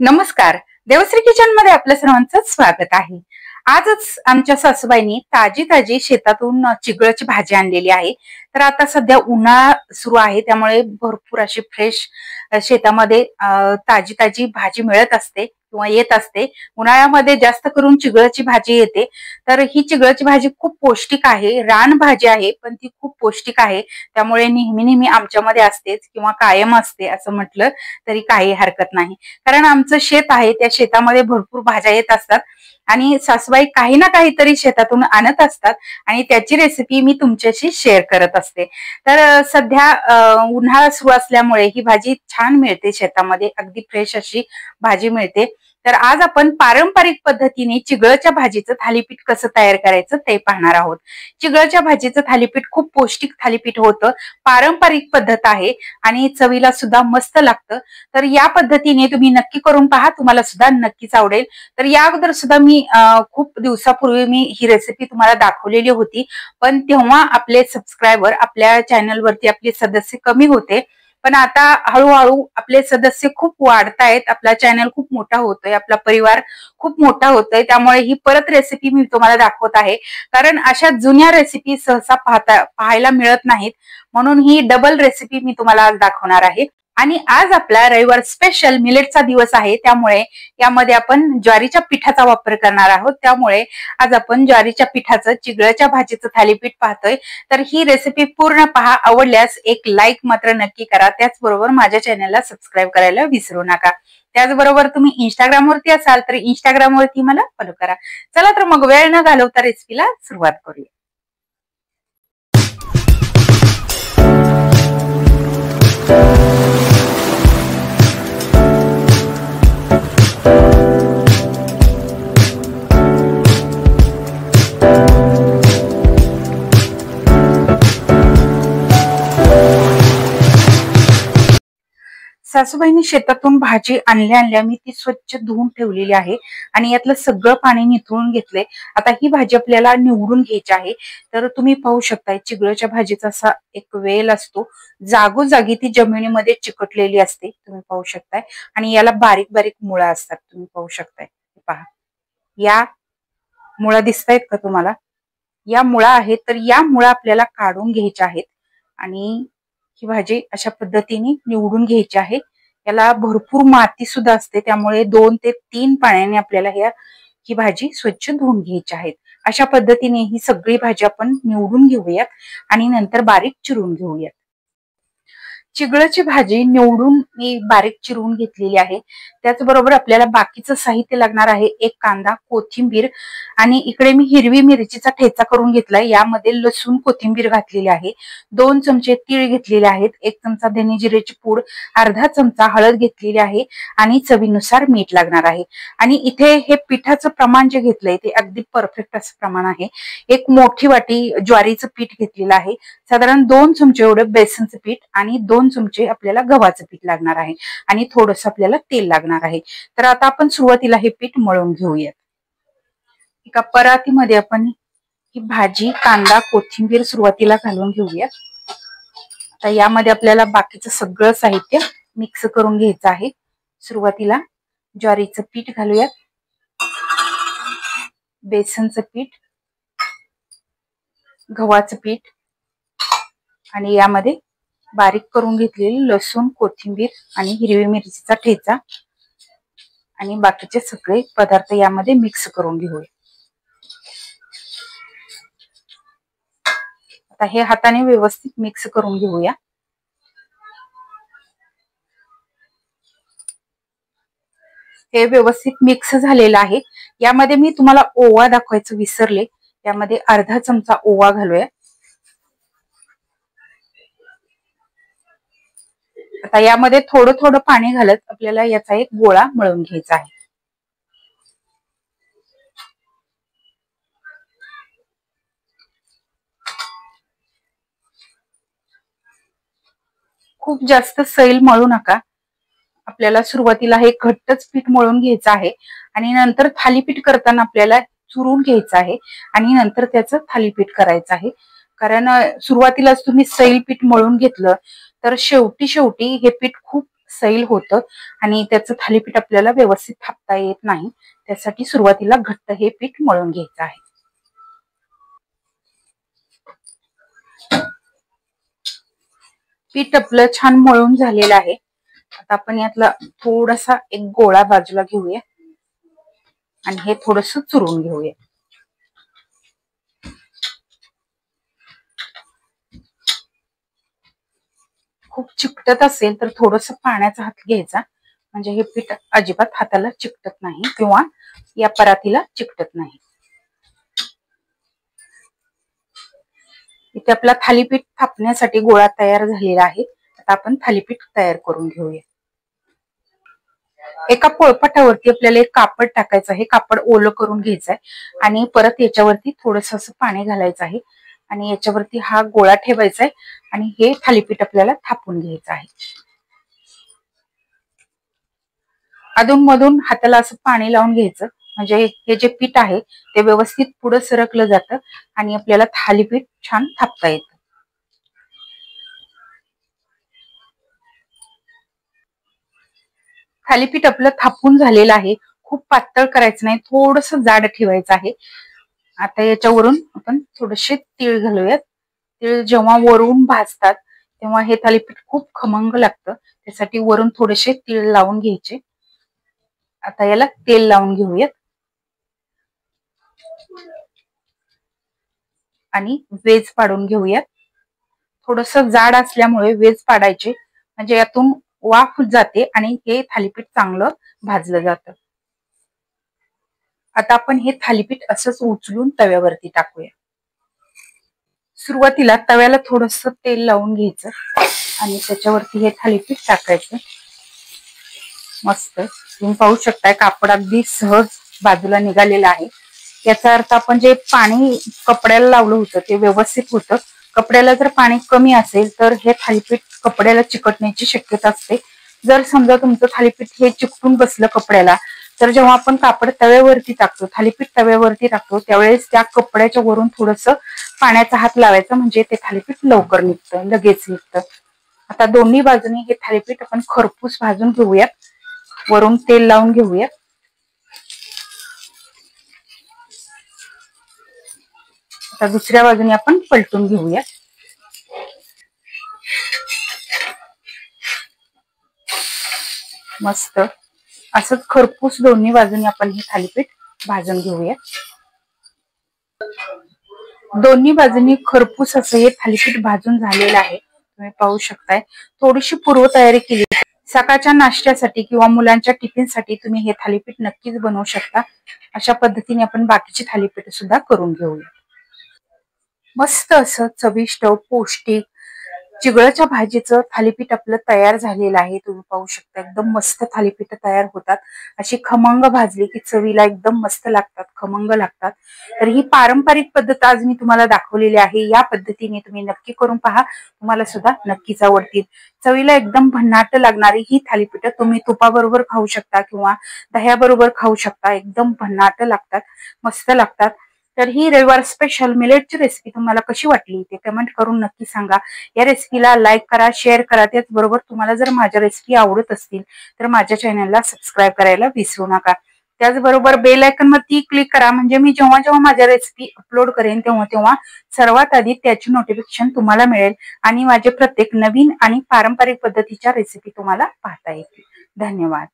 नमस्कार. देवश्री किचन मध्ये आपल्या सर्वांचं स्वागत आहे. आजच आमच्या सासूबाईंनी ताजी ताजी शेतातून चिगळाची भाजी आणलेली आहे. तर आता सध्या उन्हाळा सुरू आहे, त्यामुळे भरपूर अशी फ्रेश शेतामध्ये ताजी ताजी भाजी मिळत असते किंवा येत असते. उन्हाळ्यामध्ये जास्त करून चिगळाची भाजी येते. तर ही चिगळाची भाजी खूप पौष्टिक आहे, रान भाजी आहे, पण ती खूप पौष्टिक आहे. त्यामुळे नेहमी नेहमी आमच्यामध्ये असतेच किंवा कायम असते असं म्हटलं तरी काही हरकत नाही. कारण आमचं शेत आहे, त्या शेतामध्ये भरपूर भाज्या येत असतात आणि सासूबाई काही ना काहीतरी शेतातून आणत असतात आणि त्याची रेसिपी मी तुमच्याशी शेअर करत असते. तर सध्या उन्हाळा सुरू असल्यामुळे ही भाजी छान मिळते, शेतामध्ये अगदी फ्रेश अशी भाजी मिळते. तर आज आपण पारंपरिक पद्धतीने चिगळाच्या भाजीचं थालीपीठ कसं तयार करायचं ते पाहणार आहोत. चिगळाच्या भाजीचं थालीपीठ खूप पौष्टिक थालीपीठ होतं, पारंपरिक पद्धत आहे आणि चवीला सुद्धा मस्त लागतं. तर या पद्धतीने तुम्ही नक्की करून पहा, तुम्हाला सुद्धा नक्कीच आवडेल. तर या अगोदर सुद्धा मी खूप दिवसापूर्वी मी ही रेसिपी तुम्हाला दाखवलेली होती, पण तेव्हा आपले सबस्क्रायबर, आपल्या चॅनलवरती आपले सदस्य कमी होते. पण आता हळूहळू आपले सदस्य खूप वाढतायत, आपला चॅनल खूप मोठा होतोय, आपला परिवार खूप मोठा होतोय. त्यामुळे ही परत रेसिपी मी तुम्हाला दाखवत आहे, कारण अशा जुन्या रेसिपी सहसा पाहायला मिळत नाहीत. म्हणून ही डबल रेसिपी मी तुम्हाला आज दाखवणार आहे. आणि आज आपला रविवार स्पेशल मिलेटचा दिवस आहे, त्यामुळे यामध्ये आपण ज्वारीच्या पिठाचा वापर करणार आहोत. त्यामुळे आज आपण ज्वारीच्या पिठाचं चिगळाच्या भाजीचं थालीपीठ पाहतोय. तर ही रेसिपी पूर्ण पहा, आवडल्यास एक लाईक मात्र नक्की करा. त्याचबरोबर माझ्या चॅनलला सबस्क्राईब करायला विसरू नका. त्याचबरोबर तुम्ही इंस्टाग्रामवरती असाल तर इंस्टाग्रामवरती मला फॉलो करा. चला तर मग वेळ न घालवता रेसिपीला सुरुवात करूया. सासूबाईंनी शेतातून भाजी आणल्या मी ती स्वच्छ धुवून ठेवलेली आहे आणि यातलं सगळं पाणी निथळून घेतलंय. आता ही भाजी आपल्याला निवडून घ्यायची आहे. तर तुम्ही पाहू शकताय, चिगळाच्या भाजीचा असा एक वेल असतो, जागोजागी ती जमिनीमध्ये चिकटलेली असते, तुम्ही पाहू शकताय. आणि याला बारीक बारीक मुळा असतात, तुम्ही पाहू शकताय. पहा, या मुळा दिसतायत का तुम्हाला? या मुळा आहेत, तर या मुळा आपल्याला काढून घ्यायच्या आहेत आणि ही भाजी अशा पद्धतीने निवडून घ्यायची आहे. याला भरपूर माती सुद्धा असते, त्यामुळे 2 ते 3 पाण्याने आपल्याला ही भाजी स्वच्छ धुवून घ्यायची आहे. अशा पद्धतीने ही सगळी भाजी आपण निवडून घेऊयात आणि नंतर बारीक चिरून घेऊयात. चिगळाची भाजी निवडून मी बारीक चिरून घेतलेली आहे. त्याचबरोबर आपल्याला बाकीचं साहित्य लागणार आहे. एक कांदा, कोथिंबीर आणि इकडे मी हिरवी मिरचीचा ठेचा करून घेतलाय. यामध्ये लसूण, कोथिंबीर घातलेली आहे. 2 चमचे तीळ घेतलेले आहेत. 1 चमचा धने जिरेची पूड, अर्धा चमचा हळद घेतलेली आहे आणि चवीनुसार मीठ लागणार आहे. आणि इथे हे पिठाचं प्रमाण जे घेतलंय ते अगदी परफेक्ट असं प्रमाण आहे. एक मोठी वाटी ज्वारीचं पीठ घेतलेलं आहे. साधारण 2 चमचे एवढं बेसनचं पीठ आणि 2 चमचे आपल्याला गव्हाचं पीठ लागणार आहे आणि थोडस आपल्याला तेल लागणार आहे. तर आता आपण सुरुवातीला हे पीठ मळून घेऊयात. एका परातीमध्ये आपण ही भाजी, कांदा, कोथिंबीर सुरुवातीला घालून घेऊयात. आता यामध्ये आपल्याला बाकीचं सगळं साहित्य मिक्स करून घ्यायचं आहे. सुरुवातीला ज्वारीचं पीठ घालूयात, बेसनचं पीठ, गव्हाचं पीठ आणि यामध्ये बारीक करून घेतलेली लसूण, कोथिंबीर आणि हिरवी मिरचीचा ठेचा आणि बाकीचे सगळे पदार्थ यामध्ये मिक्स करून घेऊया. आता हे हाताने व्यवस्थित मिक्स करून घेऊया. हे व्यवस्थित मिक्स झालेलं आहे. यामध्ये मी तुम्हाला ओवा दाखवायचं विसरले. यामध्ये अर्धा चमचा ओवा घालूया. आता यामध्ये थोडं थोडं पाणी घालत आपल्याला याचा एक गोळा मळून घ्यायचा आहे. खूप जास्त सैल मळू नका. आपल्याला सुरुवातीला हे घट्टच पीठ मळून घ्यायचं आहे आणि नंतर थालीपीठ करताना आपल्याला चुरून घ्यायचं आहे आणि नंतर त्याचं थालीपीठ करायचं आहे. कारण सुरुवातीलाच तुम्ही सैल पीठ मळून घेतलं तर शेवटी हे पीठ खूप सैल होतं आणि त्याचं थालीपीठ आपल्याला व्यवस्थित थापता येत नाही. त्यासाठी सुरुवातीला घट्ट हे पीठ मळून घ्यायचं आहे. पीठ आपलं छान मळून झालेलं आहे. आता आपण यातला थोडासा एक गोळा बाजूला घेऊया आणि हे थोडस चुरून घेऊया. खूप चिकटत असेल तर थोडस पाण्याचा हात घ्यायचा, म्हणजे हे पीठ अजिबात हाताला चिकटत नाही किंवा या परातीला चिकटत नाही. इथे आपला थालीपीठ थापण्यासाठी गोळा तयार झालेला आहे. आता आपण थालीपीठ तयार करून घेऊया. एका पोळपाटावरती आपल्याला एक कापड टाकायचं आहे. कापड ओलं करून घ्यायचं आहे आणि परत याच्यावरती थोडस असं पाणी घालायचं आहे आणि याच्यावरती हा गोळा ठेवायचा आहे आणि हे थालीपीठ आपल्याला थापून घ्यायचं आहे. अधून मधून हाताला असं पाणी लावून घ्यायचं, म्हणजे हे जे पीठ आहे ते व्यवस्थित पुढे सरकलं जातं आणि आपल्याला थालीपीठ छान थापता येतं. थालीपीठ आपलं थापून झालेलं आहे. खूप पातळ करायचं नाही, थोडस जाड ठेवायचं आहे. आता याच्यावरून आपण थोडेसे तीळ घालूयात. तीळ जेव्हा वरून भाजतात तेव्हा हे थालीपीठ खूप खमंग लागतं. त्यासाठी वरून थोडेसे तीळ लावून घ्यायचे. आता याला तेल लावून घेऊयात आणि वेज पाडून घेऊयात. थोडस जाड असल्यामुळे वेज पाडायचे, म्हणजे यातून वाफ जाते आणि हे थालीपीठ चांगलं भाजलं जातं. आता आपण हे थालीपीठ असंच उचलून तव्यावरती टाकूया. सुरुवातीला तव्याला थोडस तेल लावून घ्यायचं आणि त्याच्यावरती हे थालीपीठ टाकायचं. मस्त तुम्ही पाहू शकताय कापड अगदी सहज बाजूला निघालेलं आहे. याचा अर्थ आपण जे पाणी कपड्याला लावलं होतं ते व्यवस्थित होतं. कपड्याला जर पाणी कमी असेल तर हे थालीपीठ कपड्याला चिकटण्याची शक्यता असते. जर समजा तुमचं थालीपीठ हे चिकटून बसलं कपड्याला, तर जेव्हा आपण कापड तव्यावरती टाकतो, थालीपीठ तव्यावरती टाकतो, त्यावेळेस त्या कपड्याच्या वरून थोडस पाण्याचा हात लावायचा, म्हणजे ते थालीपीठ लवकर निघतं, लगेच निघतं. आता दोन्ही बाजूनी हे थालीपीठ आपण खरपूस भाजून घेऊयात. वरून तेल लावून घेऊयात. आता दुसऱ्या बाजूने आपण पलटून घेऊया. मस्त असंच खरपूस दोन्ही बाजूने आपण हे थालीपीठ भाजून घेऊया. दोन्ही बाजूनी खरपूस असं हे थालीपीठ भाजून झालेलं आहे. तुम्ही पाहू शकताय. थोडीशी पूर्वतयारी केली. सकाळच्या नाश्त्यासाठी किंवा मुलांच्या टिफिनसाठी तुम्ही हे थालीपीठ नक्कीच बनवू शकता. अशा पद्धतीने आपण बाकीची थालीपीठ सुद्धा करून घेऊया. मस्त असं चविष्ट पौष्टिक चिगळाच्या भाजीचं थालीपीठ आपलं तयार झालेलं आहे. तुम्ही पाहू शकता एकदम मस्त थालीपीठ तयार होतात. अशी खमंग भाजली की चवीला एकदम मस्त लागतात, खमंग लागतात. तर ही पारंपरिक पद्धत आज मी तुम्हाला दाखवलेली आहे. या पद्धतीने तुम्ही नक्की करून पहा, तुम्हाला सुद्धा नक्कीच आवडतील. चवीला एकदम भन्नाट लागणारी ही थालीपीठ तुम्ही तुपाबरोबर खाऊ शकता किंवा दह्याबरोबर खाऊ शकता. एकदम भन्नाट लागतात, मस्त लागतात. तर ही रविवार स्पेशल मिलेटची रेसिपी तुम्हाला कशी वाटली ते कमेंट करून नक्की सांगा. या रेसिपीला लाईक करा, शेअर करा. त्याचबरोबर तुम्हाला जर माझ्या रेसिपी आवडत असतील तर माझ्या चॅनलला सबस्क्राईब करायला विसरू नका. त्याचबरोबर बेल आयकॉन वरती क्लिक करा, म्हणजे मी जेव्हा जेव्हा माझ्या रेसिपी अपलोड करेन तेव्हा तेव्हा सर्वात आधी त्याची नोटिफिकेशन तुम्हाला मिळेल आणि माझे प्रत्येक नवीन आणि पारंपरिक पद्धतीच्या रेसिपी तुम्हाला पाहता येतील. धन्यवाद.